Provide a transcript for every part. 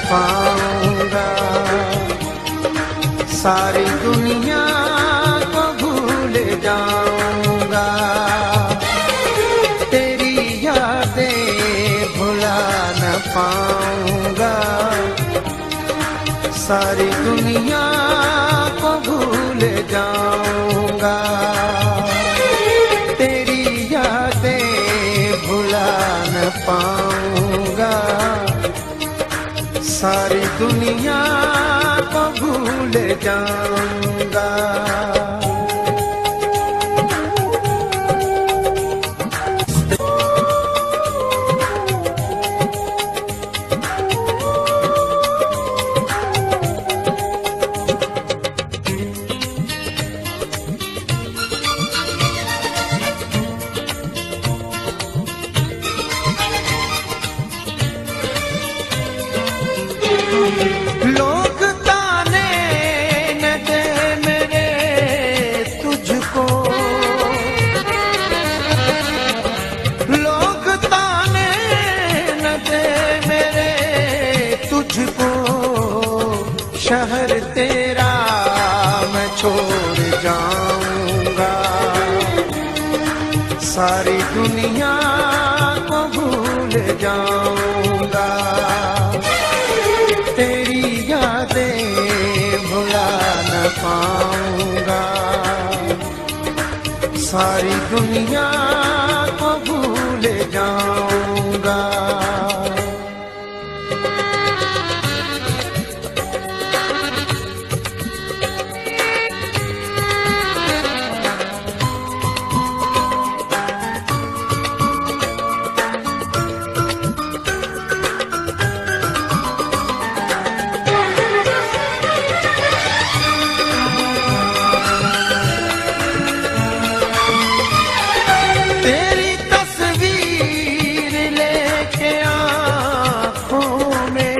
पाऊंगा, सारी दुनिया को भूल जाऊंगा, तेरी यादें भुला न पाऊंगा, सारी दुनिया को भूल जाऊंगा, तेरी यादें भुला न पाऊंगा, सारी दुनिया को भूल जाऊंगा। लोग ताने न दे मेरे तुझको, लोग ताने न दे मेरे तुझको, शहर तेरा मैं छोड़ जाऊंगा, सारी दुनिया को भूल जाऊंगा, तेरी यादें भुला न पाऊंगा, सारी दुनिया को भूल जाऊंगा। तेरी तस्वीर लेके आँखों में,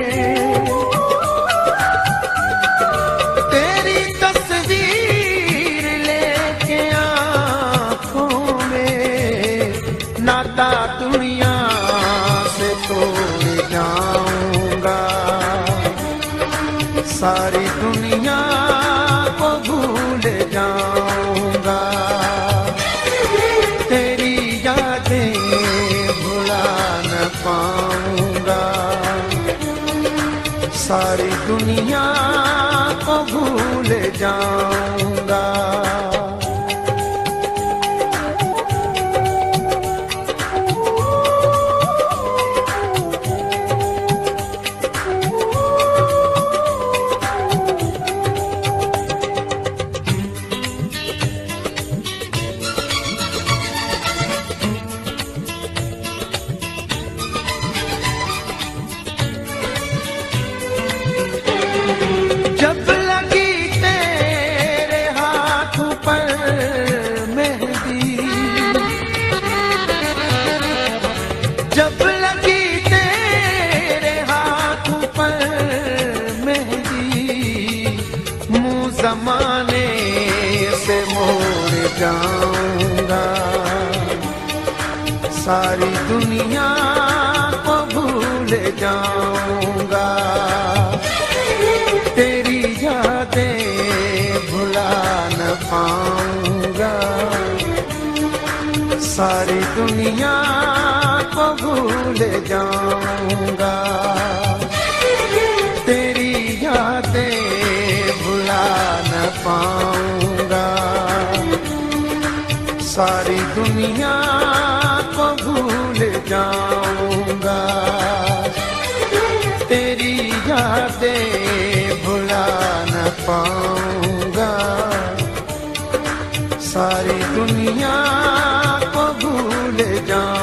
तेरी तस्वीर लेके आँखों में, नाता दुनिया से तोड़ जाऊंगा, सारी दुनिया को भूल जाऊंगा, तेरी यादें भुला न पाऊंगा, सारी दुनिया को भूल जाऊंगा। जब लगी तेरे हाथों पर मेहंदी, जब लगी तेरे हाथों पर मेहंदी, मुँह जमाने से मोड़ जाऊंगा, सारी दुनिया को भूल जाऊंगा, तेरी यादें भुला न पाऊंगा, सारी दुनिया को भूल जाऊंगा, तेरी यादें भुला न पाऊंगा, सारी दुनिया को भूल जाऊंगा, तेरी यादें भुला न पाऊंगा, सारी दुनिया को भूल जाऊंगा।